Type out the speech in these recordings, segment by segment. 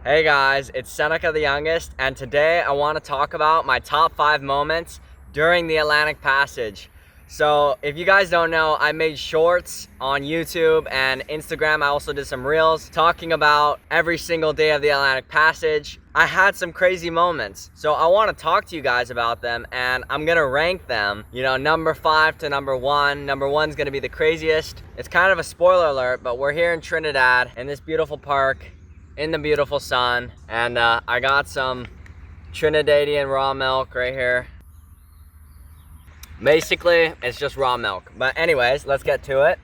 Hey guys, it's Seneca the Youngest, and today I want to talk about my top 5 moments during the Atlantic Passage. So if you guys don't know, I made shorts on YouTube and Instagram. I also did some reels talking about every single day of the Atlantic Passage. I had some crazy moments, so I want to talk to you guys about them, and I'm gonna rank them, number 5 to number 1. Number 1's gonna be the craziest. It's kind of a spoiler alert, but we're here in Trinidad in this beautiful park in the beautiful sun, and I got some Trinidadian raw milk right here. Basically, it's just raw milk. But anyways, let's get to it.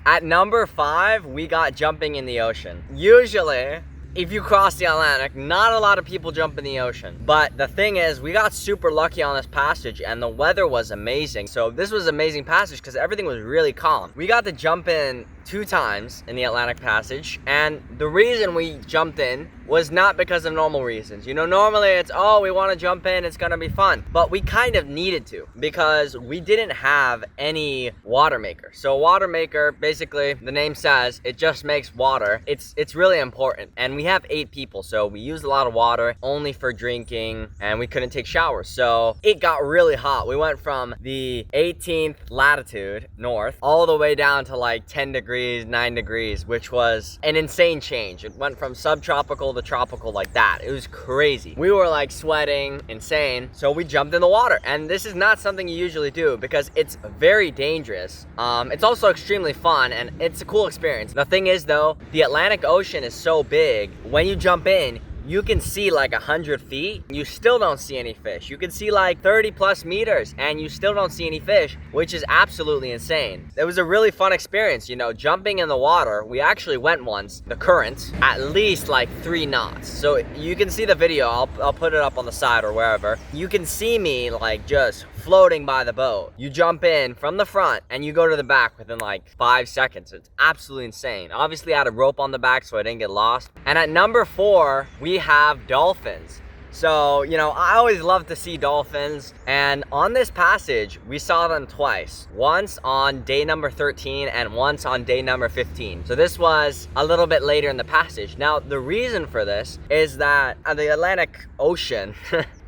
At number 5, we got jumping in the ocean. Usually, if you cross the Atlantic, not a lot of people jump in the ocean. But the thing is, we got super lucky on this passage and the weather was amazing. So this was an amazing passage because everything was really calm. We got to jump in 2 times in the Atlantic Passage, and the reason we jumped in was not because of normal reasons. Normally it's, oh, we want to jump in, it's gonna be fun. But we kind of needed to because we didn't have any water maker. So a water maker, basically, the name says, it just makes water. It's really important. And we have 8 people, so we used a lot of water only for drinking, and we couldn't take showers. So it got really hot. We went from the 18th latitude north all the way down to like 10 degrees, 9 degrees, which was an insane change. It went from subtropical to tropical like that. It was crazy. We were like sweating, insane. So we jumped in the water, and this is not something you usually do because it's very dangerous. It's also extremely fun, and it's a cool experience. The thing is though, the Atlantic Ocean is so big, when you jump in, you can see like 100 feet, you still don't see any fish. You can see like 30 plus meters and you still don't see any fish, which is absolutely insane. It was a really fun experience, jumping in the water. We actually went once, the current, at least like 3 knots. So you can see the video, I'll put it up on the side or wherever. You can see me like just floating by the boat. You jump in from the front and you go to the back within like 5 seconds. It's absolutely insane. Obviously I had a rope on the back so I didn't get lost. And at number 4, we have dolphins. So, I always love to see dolphins, and on this passage, we saw them twice. Once on day number 13 and once on day number 15. So this was a little bit later in the passage. Now, the reason for this is that the Atlantic Ocean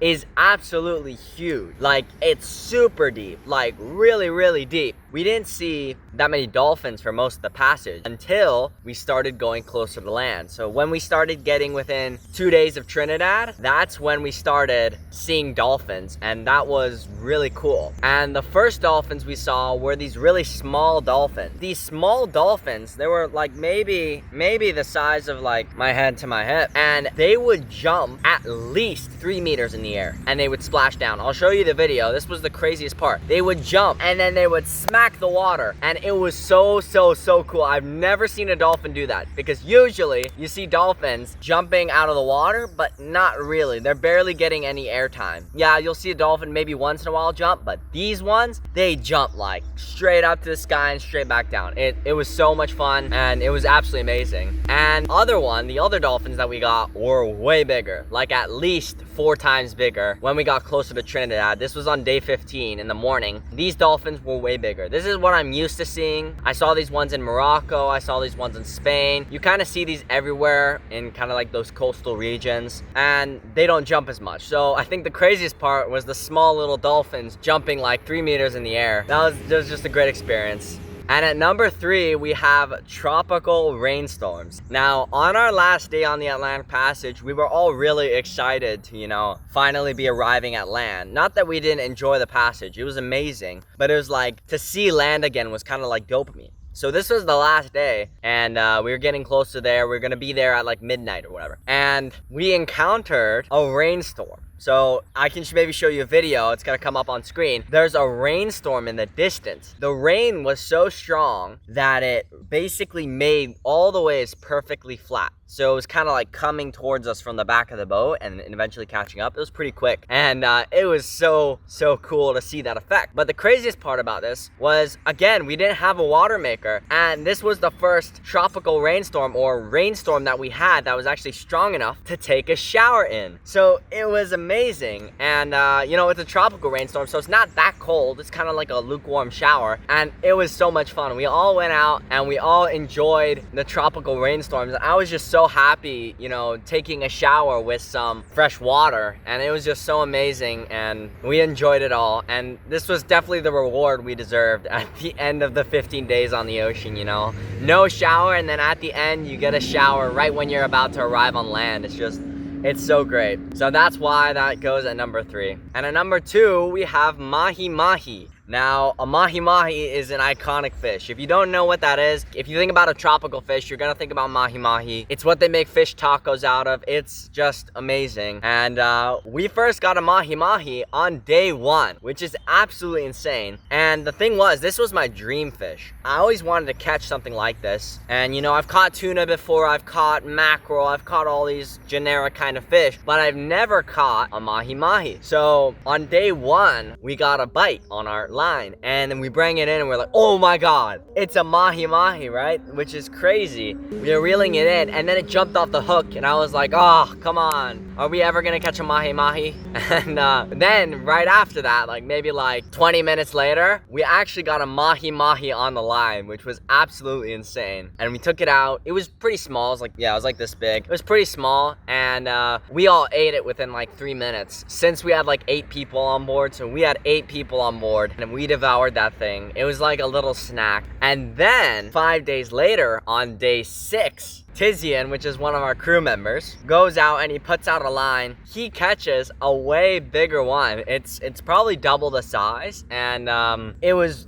is absolutely huge. Like, it's super deep, like really, really deep. We didn't see that many dolphins for most of the passage until we started going closer to land. So when we started getting within 2 days of Trinidad, that's when we started seeing dolphins, and that was really cool. And the first dolphins we saw were these really small dolphins. These small dolphins, they were like maybe the size of like my head to my hip, and they would jump at least 3 meters in the air and they would splash down. I'll show you the video. This was the craziest part. They would jump and then they would smack the water, and it was so cool. I've never seen a dolphin do that, because usually you see dolphins jumping out of the water, but not really. They're barely getting any airtime. Yeah, you'll see a dolphin maybe once in a while jump, but these ones, they jump like straight up to the sky and straight back down. It was so much fun, and it was absolutely amazing. And the other dolphins that we got were way bigger, like at least 4 times bigger when we got closer to Trinidad. This was on day 15 in the morning. These dolphins were way bigger. This is what I'm used to seeing. I saw these ones in Morocco. I saw these ones in Spain. You kind of see these everywhere in kind of like those coastal regions, and they don't jump as much. So I think the craziest part was the small little dolphins jumping like 3 meters in the air. That was just a great experience. And at number 3, we have tropical rainstorms. Now, on our last day on the Atlantic Passage, we were all really excited to, finally be arriving at land. Not that we didn't enjoy the passage, it was amazing, but it was like, to see land again was kind of like dopamine. So this was the last day, and we were getting close to there. We were gonna be there at like midnight or whatever. And we encountered a rainstorm. So I can maybe show you a video. It's gonna come up on screen. There's a rainstorm in the distance. The rain was so strong that it basically made all the waves perfectly flat. So it was kind of like coming towards us from the back of the boat and eventually catching up. It was pretty quick. And it was so cool to see that effect. But the craziest part about this was, again, we didn't have a water maker. And this was the first tropical rainstorm or rainstorm that we had that was actually strong enough to take a shower in. So it was amazing. amazing. And you know, it's a tropical rainstorm, so it's not that cold. It's kind of like a lukewarm shower, and it was so much fun. We all went out and we all enjoyed the tropical rainstorms. I was just so happy, you know, taking a shower with some fresh water, and it was just so amazing, and we enjoyed it all. And this was definitely the reward we deserved at the end of the 15 days on the ocean, you know. No shower, and then at the end you get a shower right when you're about to arrive on land. It's so great. So that's why that goes at number 3. And at number 2, we have mahi mahi. Now, a mahi-mahi is an iconic fish. If you don't know what that is, if you think about a tropical fish, you're gonna think about mahi-mahi. It's what they make fish tacos out of. It's just amazing. And we first got a mahi-mahi on day 1, which is absolutely insane. And the thing was, this was my dream fish. I always wanted to catch something like this. And you know, I've caught tuna before, I've caught mackerel, I've caught all these generic kind of fish, but I've never caught a mahi-mahi. So on day 1, we got a bite on our line, and then we bring it in and we're like, oh my god, it's a mahi-mahi, right? Which is crazy. We were reeling it in, and then it jumped off the hook, and I was like, oh, come on, are we ever gonna catch a mahi-mahi? And then right after that, like maybe like 20 minutes later, we actually got a mahi-mahi on the line, which was absolutely insane. And we took it out. It was pretty small. It was like, yeah, it was like this big. It was pretty small, and we all ate it within like 3 minutes, since we had like 8 people on board. So we had 8 people on board, and we devoured that thing. It was like a little snack. And then 5 days later, on day 6, Tizian, which is one of our crew members, goes out and he puts out a line. He catches a way bigger one. It's probably double the size, and it was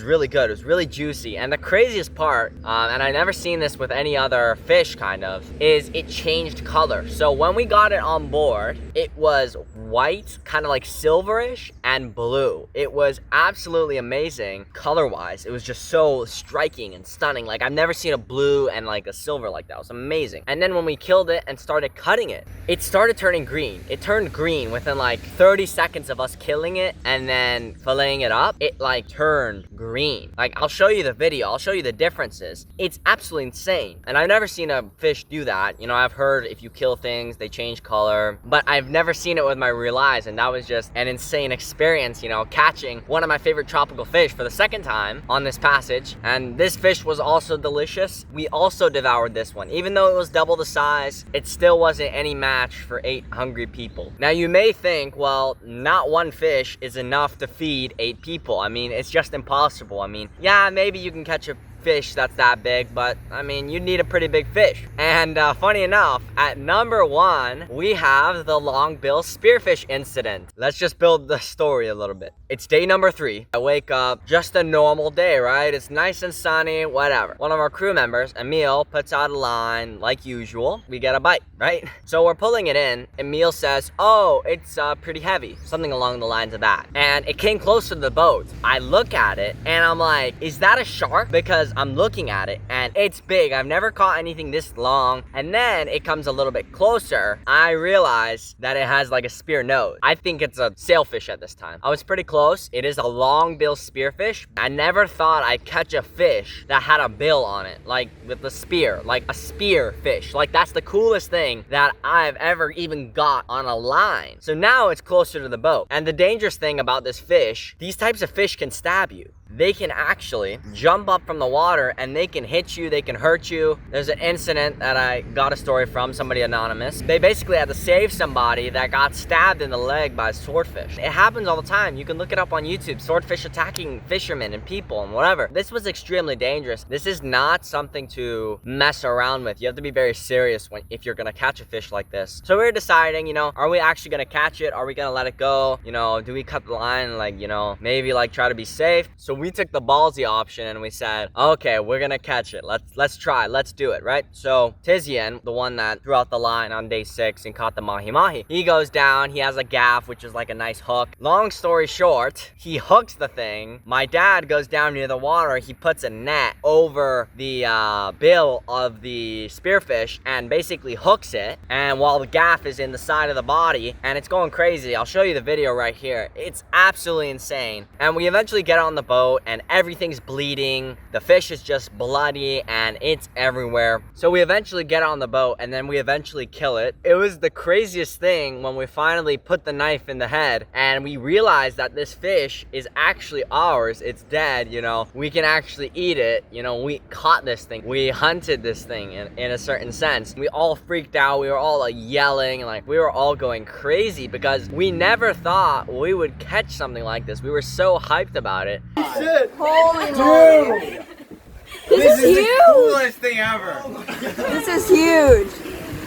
really good. It was really juicy. And the craziest part, and I never seen this with any other fish kind of, is it changed color. So when we got it on board, it was white, kind of like silverish, and blue. It was absolutely amazing color-wise. It was just so striking and stunning. Like, I've never seen a blue and like a silver like that. It was amazing. And then when we killed it and started cutting it, it started turning green. It turned green within like 30 seconds of us killing it and then filleting it up. It like turned green. Like, I'll show you the video. I'll show you the differences. It's absolutely insane. And I've never seen a fish do that. You know, I've heard if you kill things, they change color, but I've never seen it with my real eyes. And that was just an insane experience, you know, catching one of my favorite tropical fish for the second time on this passage. And this fish was also delicious. We also devoured this one. Even though it was double the size, it still wasn't any match for 8 hungry people. Now you may think, well, not one fish is enough to feed 8 people. I mean, it's just impossible. I mean, yeah, maybe you can catch a fish that's that big, but I mean, you need a pretty big fish. And funny enough, at number 1, we have the longbill spearfish incident. Let's just build the story a little bit. It's day number 3. I wake up, just a normal day, right? It's nice and sunny, whatever. One of our crew members, Emil, puts out a line like usual. We get a bite, right? So we're pulling it in. Emil says, oh, it's pretty heavy, something along the lines of that. And it came close to the boat. I look at it and I'm like, is that a shark? Because I'm looking at it and it's big. I've never caught anything this long. And then it comes a little bit closer. I realize that it has like a spear nose. I think it's a sailfish at this time. I was pretty close. It is a long-bill spearfish. I never thought I'd catch a fish that had a bill on it, like with a spear, like a spear fish. Like, that's the coolest thing that I've ever even got on a line. So now it's closer to the boat. And the dangerous thing about this fish, these types of fish can stab you. They can actually jump up from the water and they can hit you, they can hurt you. There's an incident that I got a story from, somebody anonymous. They basically had to save somebody that got stabbed in the leg by a swordfish. It happens all the time. You can look it up on YouTube. Swordfish attacking fishermen and people and whatever. This was extremely dangerous. This is not something to mess around with. You have to be very serious if you're gonna catch a fish like this. So we're deciding, you know, are we actually gonna catch it? Are we gonna let it go? You know, do we cut the line? Like, you know, maybe like try to be safe. So we took the ballsy option and we said, okay, we're gonna catch it. Let's try, let's do it, right? So Tizian, the one that threw out the line on day 6 and caught the mahi-mahi, he goes down, he has a gaff, which is like a nice hook. Long story short, he hooks the thing. My dad goes down near the water, he puts a net over the bill of the spearfish and basically hooks it, and while the gaff is in the side of the body, and it's going crazy. I'll show you the video right here. It's absolutely insane. And we eventually get on the boat. boat and everything's bleeding. The fish is just bloody and it's everywhere. So we eventually get on the boat and then we eventually kill it. It was the craziest thing when we finally put the knife in the head and we realized that this fish is actually ours. It's dead, you know. We can actually eat it. You know, we caught this thing. We hunted this thing in a certain sense. We all freaked out. We were all like yelling, like we were all going crazy because we never thought we would catch something like this. We were so hyped about it. Shit. Holy moly. This is huge. The coolest thing ever. This is huge.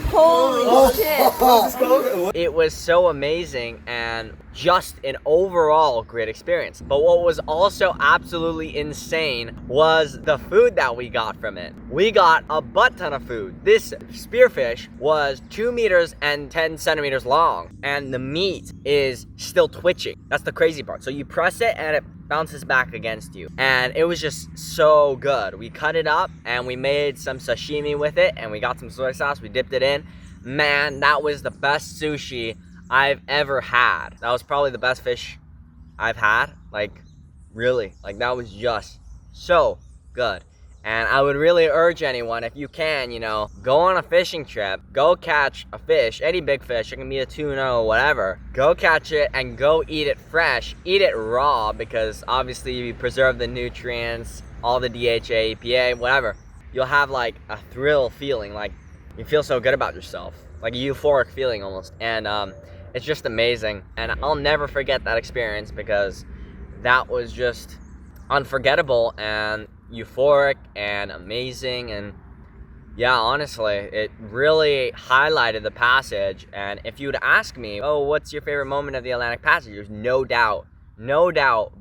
Holy shit. It was so amazing and just an overall great experience. But what was also absolutely insane was the food that we got from it. We got a butt ton of food. This spearfish was 2 meters and 10 centimeters long, and the meat is still twitching. That's the crazy part. So you press it and it bounces back against you, and it was just so good. We cut it up and we made some sashimi with it, and we got some soy sauce. We dipped it in. Man, that was the best sushi I've ever had. That was probably the best fish I've had. Like, really, like that was just so good. And I would really urge anyone, if you can, you know, go on a fishing trip, go catch a fish, any big fish, it can be a tuna or whatever. Go catch it and go eat it fresh, eat it raw, because obviously you preserve the nutrients, all the DHA, EPA, whatever. You'll have like a thrill feeling, like you feel so good about yourself, like a euphoric feeling almost. And it's just amazing. And I'll never forget that experience because that was just unforgettable and euphoric and amazing. And yeah, honestly, it really highlighted the passage. And if you would ask me, oh, what's your favorite moment of the Atlantic Passage, there's no doubt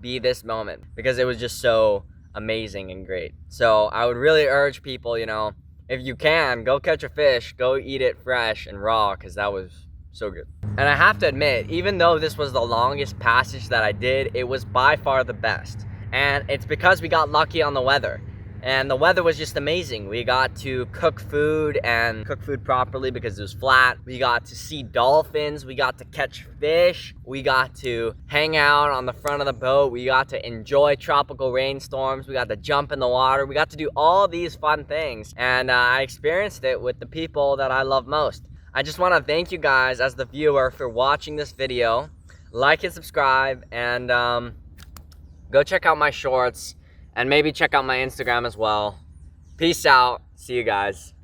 be this moment, because it was just so amazing and great. So I would really urge people, you know, if you can, go catch a fish, go eat it fresh and raw, because that was so good. And I have to admit, even though this was the longest passage that I did, it was by far the best. And it's because we got lucky on the weather. And the weather was just amazing. We got to cook food and cook food properly because it was flat. We got to see dolphins. We got to catch fish. We got to hang out on the front of the boat. We got to enjoy tropical rainstorms. We got to jump in the water. We got to do all these fun things. And I experienced it with the people that I love most. I just want to thank you guys as the viewer for watching this video. Like and subscribe, and go check out my shorts, and maybe check out my Instagram as well. Peace out. See you guys.